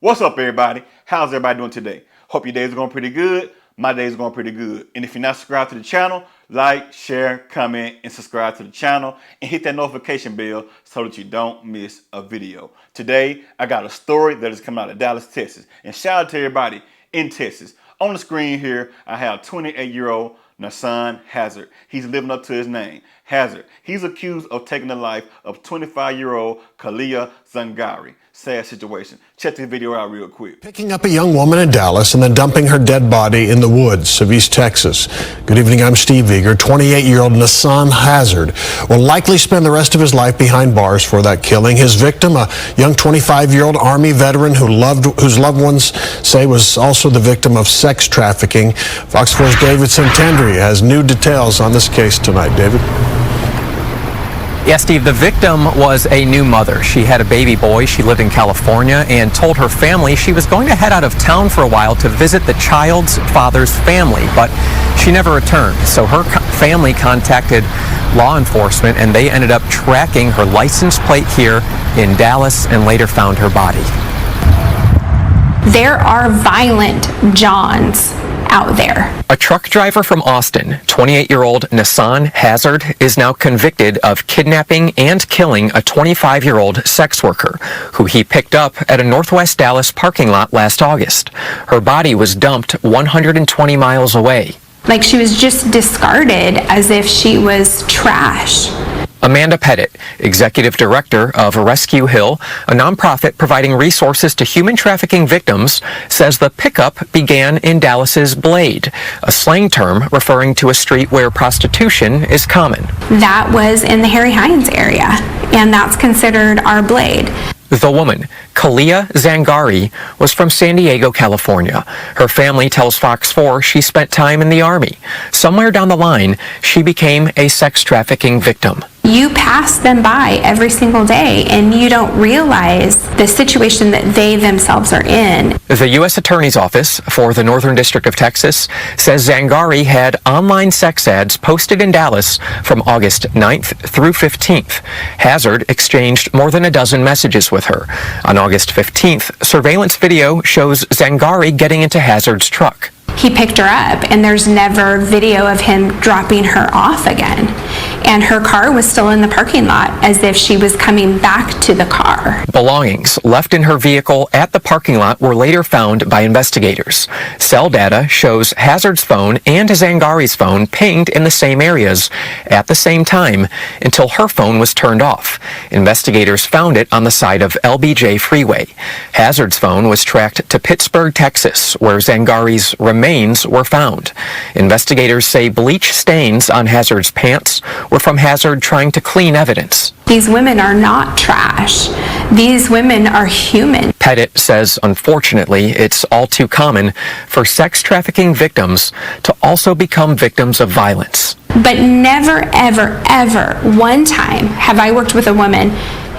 What's up, everybody? How's everybody doing today? Hope your days are going pretty good. My day's going pretty good. And if you're not subscribed to the channel, like, share, comment, and subscribe to the channel. And hit that notification bell so that you don't miss a video. Today, I got a story that is coming out of Dallas, Texas. And shout out to everybody in Texas. On the screen here, I have 28-year-old Nasan Hazard. He's living up to his name, Hazard. He's accused of taking the life of 25-year-old Kalia Zangari. Sad situation. Check this video out real quick. Picking up a young woman in Dallas and then dumping her dead body in the woods of East Texas. Good evening, I'm Steve Eager. 28-year-old Nasan Hazard will likely spend the rest of his life behind bars for that killing. His victim, a young 25-year-old Army veteran whose loved ones say was also the victim of sex trafficking. Fox 4's David Santandri has new details on this case tonight. David? Yeah, Steve, the victim was a new mother. She had a baby boy. She lived in California and told her family she was going to head out of town for a while to visit the child's father's family, but she never returned. So her family contacted law enforcement and they ended up tracking her license plate here in Dallas and later found her body. There are violent Johns out there. A truck driver from Austin, 28-year-old Nasan Hazard, is now convicted of kidnapping and killing a 25-year-old sex worker who he picked up at a Northwest Dallas parking lot last August. Her body was dumped 120 miles away. Like she was just discarded as if she was trash. Amanda Pettit, executive director of Rescue Hill, a nonprofit providing resources to human trafficking victims, says the pickup began in Dallas's Blade, a slang term referring to a street where prostitution is common. That was in the Harry Hines area, and that's considered our Blade. The woman, Kalia Zangari, was from San Diego, California. Her family tells Fox 4 she spent time in the Army. Somewhere down the line, she became a sex trafficking victim. You pass them by every single day and you don't realize the situation that they themselves are in. The U.S. Attorney's Office for the Northern District of Texas says Zangari had online sex ads posted in Dallas from August 9th through 15th. Hazard exchanged more than a dozen messages with her. On August 15th, surveillance video shows Zangari getting into Hazard's truck. He picked her up and there's never video of him dropping her off again. And her car was still in the parking lot as if she was coming back to the car. Belongings left in her vehicle at the parking lot were later found by investigators. Cell data shows Hazard's phone and Zangari's phone pinged in the same areas at the same time until her phone was turned off. Investigators found it on the side of LBJ Freeway. Hazard's phone was tracked to Pittsburgh, Texas, where Zangari's remains were found. Investigators say bleach stains on Hazard's pants were from Hazard trying to clean evidence. These women are not trash. These women are human. Pettit says, unfortunately, it's all too common for sex trafficking victims to also become victims of violence. But never, ever, ever one time have I worked with a woman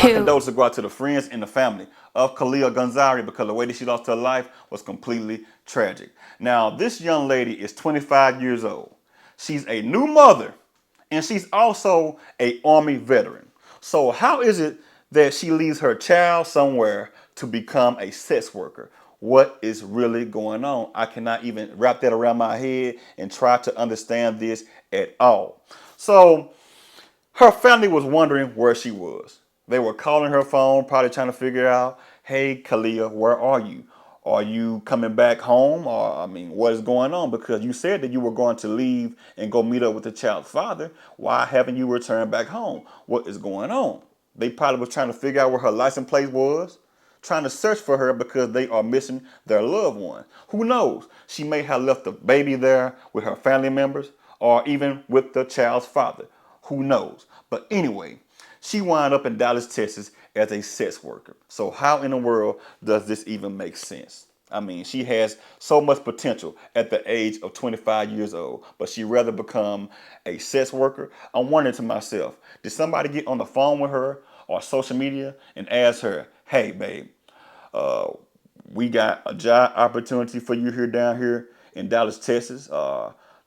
who... Condolences go out to the friends and the family of Kalia Zangari because the way that she lost her life was completely tragic. Now, this young lady is 25 years old. She's a new mother, and she's also an Army veteran. So how is it that she leaves her child somewhere to become a sex worker? What is really going on? I cannot even wrap that around my head and try to understand this at all. So her family was wondering where she was. They were calling her phone, probably trying to figure out, hey, Kalia, where are you? Are you coming back home? Or, I mean, what is going on? Because you said that you were going to leave and go meet up with the child's father. Why haven't you returned back home? What is going on? They probably was trying to figure out where her license plate was, trying to search for her because they are missing their loved one. Who knows? She may have left the baby there with her family members or even with the child's father. Who knows? But anyway, she wound up in Dallas, Texas as a sex worker. So how in the world does this even make sense? I mean, she has so much potential at the age of 25 years old, but she'd rather become a sex worker. I'm wondering to myself, did somebody get on the phone with her or social media and ask her, hey, babe, we got a job opportunity for you here down here in Dallas, Texas.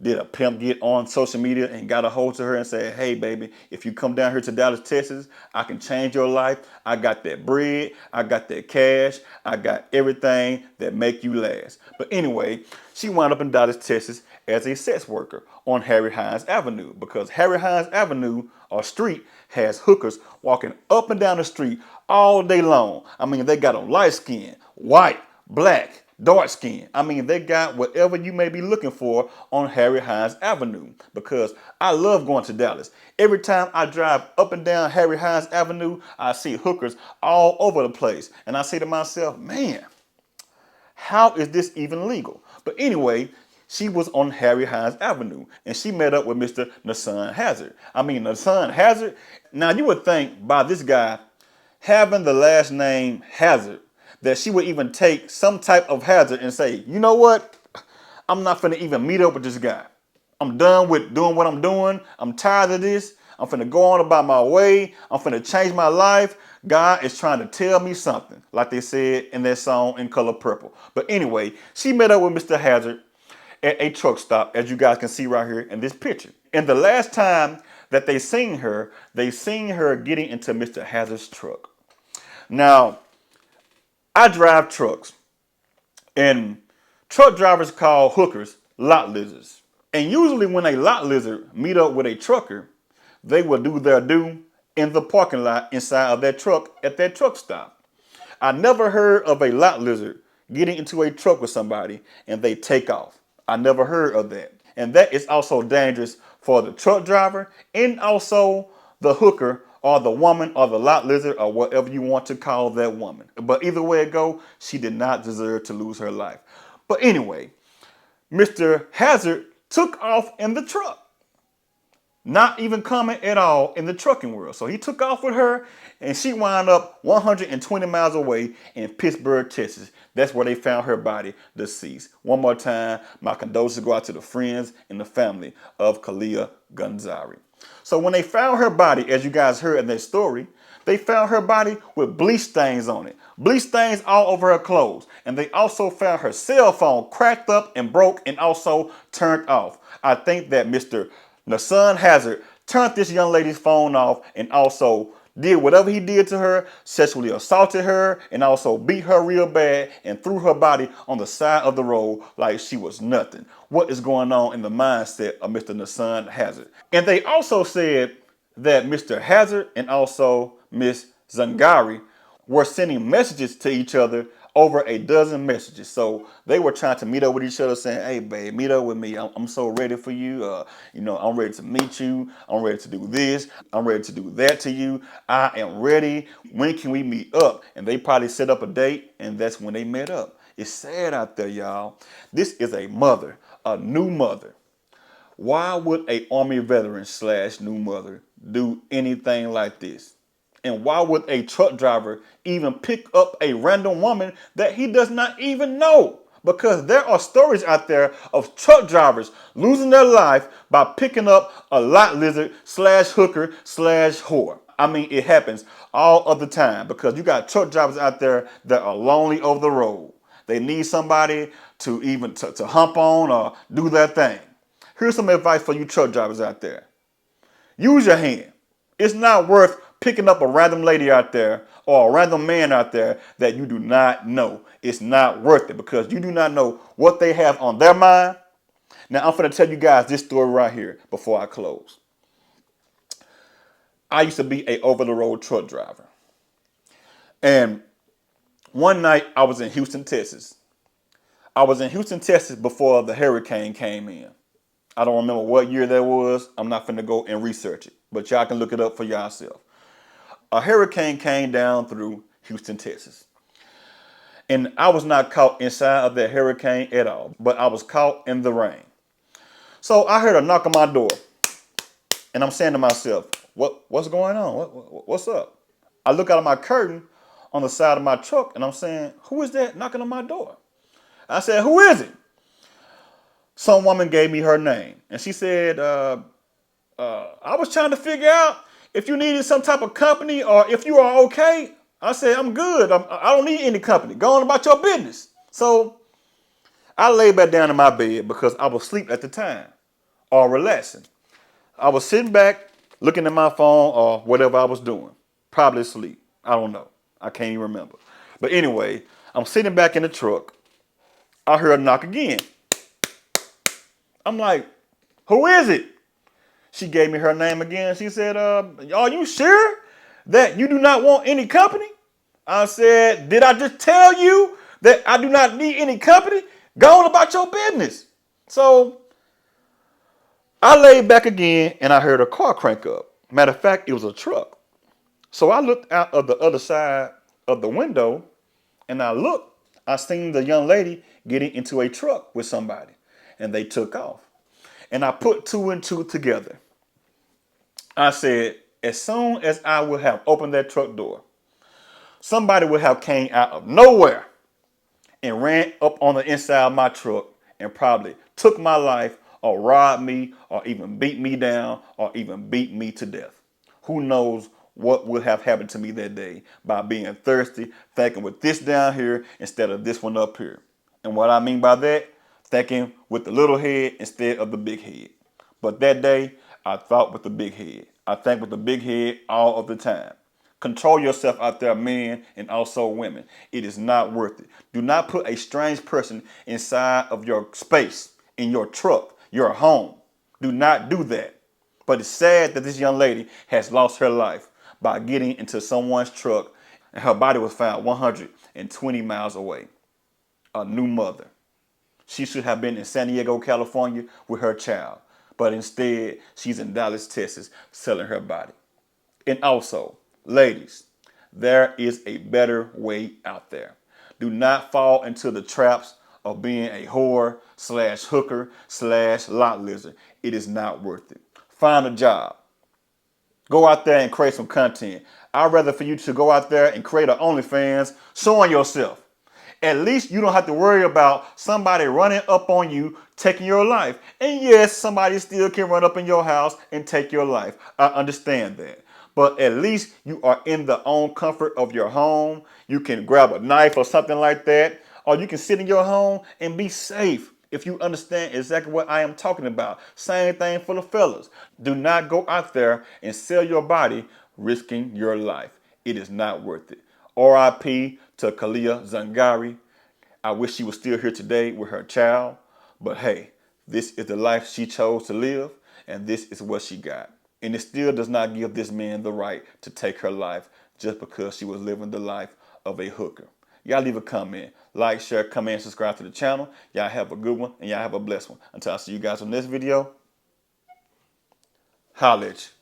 Did a pimp get on social media and got a hold to her and said, hey, baby, if you come down here to Dallas, Texas, I can change your life. I got that bread. I got that cash. I got everything that make you last. But anyway, she wound up in Dallas, Texas as a sex worker on Harry Hines Avenue, because Harry Hines Avenue or street has hookers walking up and down the street all day long. I mean, they got on light skin, white, black, dark skin. I mean, they got whatever you may be looking for on Harry Hines Avenue, because I love going to Dallas. Every time I drive up and down Harry Hines Avenue, I see hookers all over the place. And I say to myself, man, how is this even legal? But anyway, she was on Harry Hines Avenue and she met up with Mr. Nassan Hazard. I mean, Nassan Hazard. Now, you would think by this guy having the last name Hazard that she would even take some type of hazard and say, you know what? I'm not finna even meet up with this guy. I'm done with doing what I'm doing. I'm tired of this. I'm finna go on about my way. I'm finna change my life. God is trying to tell me something, like they said in that song In Color Purple. But anyway, she met up with Mr. Hazard at a truck stop, as you guys can see right here in this picture. And the last time that they seen her getting into Mr. Hazard's truck. Now, I drive trucks, and truck drivers call hookers lot lizards. And usually when a lot lizard meet up with a trucker, they will do their due in the parking lot inside of that truck at that truck stop. I never heard of a lot lizard getting into a truck with somebody and they take off. I never heard of that. And that is also dangerous for the truck driver and also the hooker or the woman or the lot lizard or whatever you want to call that woman. But either way it go, she did not deserve to lose her life. But anyway, Mr. Hazard took off in the truck. Not even coming at all in the trucking world. So he took off with her and she wound up 120 miles away in Pittsburgh, Texas. That's where they found her body deceased. One more time, my condolences go out to the friends and the family of Kalia Gunzari. So when they found her body, as you guys heard in that story, they found her body with bleach stains on it. Bleach stains all over her clothes. And they also found her cell phone cracked up and broke and also turned off. I think that Mr. Nassan Hazard turned this young lady's phone off and also did whatever he did to her, sexually assaulted her, and also beat her real bad and threw her body on the side of the road like she was nothing. What is going on in the mindset of Mr. Nassan Hazard? And they also said that Mr. Hazard and also Miss Zangari were sending messages to each other, over a dozen messages. So they were trying to meet up with each other saying, hey, babe, meet up with me. I'm so ready for you. I'm ready to meet you. I'm ready to do this. I'm ready to do that to you. I am ready. When can we meet up? And they probably set up a date, and that's when they met up. It's sad out there, y'all. This is a mother, a new mother. Why would a Army veteran / new mother do anything like this? And why would a truck driver even pick up a random woman that he does not even know? Because there are stories out there of truck drivers losing their life by picking up a lot lizard / hooker / whore. I mean, it happens all of the time because you got truck drivers out there that are lonely over the road. They need somebody to even to hump on or do their thing. Here's some advice for you truck drivers out there. Use your hand. It's not worth picking up a random lady out there or a random man out there that you do not know. It's not worth it because you do not know what they have on their mind. Now, I'm going to tell you guys this story right here before I close. I used to be a over-the-road truck driver. And one night I was in Houston, Texas. I was in Houston, Texas before the hurricane came in. I don't remember what year that was. I'm not going to go and research it, but y'all can look it up for yourself. A hurricane came down through Houston, Texas. And I was not caught inside of that hurricane at all, but I was caught in the rain. So I heard a knock on my door. And I'm saying to myself, what's going on? What's up? I look out of my curtain on the side of my truck and I'm saying, who is that knocking on my door? I said, who is it? Some woman gave me her name. And she said, I was trying to figure out if you needed some type of company or if you are okay. I said, I'm good. I don't need any company. Go on about your business. So I laid back down in my bed because I was asleep at the time. or relaxing. I was sitting back, looking at my phone or whatever I was doing. Probably asleep. I don't know. I can't even remember. But anyway, I'm sitting back in the truck. I heard a knock again. I'm like, who is it? She gave me her name again. She said, are you sure that you do not want any company? I said, did I just tell you that I do not need any company? Go on about your business. So I laid back again and I heard a car crank up. Matter of fact, it was a truck. So I looked out of the other side of the window and I seen the young lady getting into a truck with somebody and they took off. And I put two and two together. I said, as soon as I would have opened that truck door, somebody would have came out of nowhere and ran up on the inside of my truck and probably took my life or robbed me or even beat me down or even beat me to death. Who knows what would have happened to me that day by being thirsty, thinking with this down here instead of this one up here. And what I mean by that, thinking with the little head instead of the big head. But that day, I thought with the big head. I think with the big head all of the time. Control yourself out there, men and also women. It is not worth it. Do not put a strange person inside of your space, in your truck, your home. Do not do that. But it's sad that this young lady has lost her life by getting into someone's truck and her body was found 120 miles away. A new mother. She should have been in San Diego, California with her child. But instead, she's in Dallas, Texas, selling her body. And also, ladies, there is a better way out there. Do not fall into the traps of being a whore / hooker / lot lizard. It is not worth it. Find a job. Go out there and create some content. I'd rather for you to go out there and create an OnlyFans showing yourself. At least you don't have to worry about somebody running up on you, taking your life. And yes, somebody still can run up in your house and take your life. I understand that. But at least you are in the own comfort of your home. You can grab a knife or something like that. Or you can sit in your home and be safe. If you understand exactly what I am talking about. Same thing for the fellas. Do not go out there and sell your body risking your life. It is not worth it. R.I.P. to Kalia Zangari. I wish she was still here today with her child. But hey, this is the life she chose to live, and this is what she got. And it still does not give this man the right to take her life just because she was living the life of a hooker. Y'all leave a comment. Like, share, comment, and subscribe to the channel. Y'all have a good one, and y'all have a blessed one. Until I see you guys on this video, holla at you.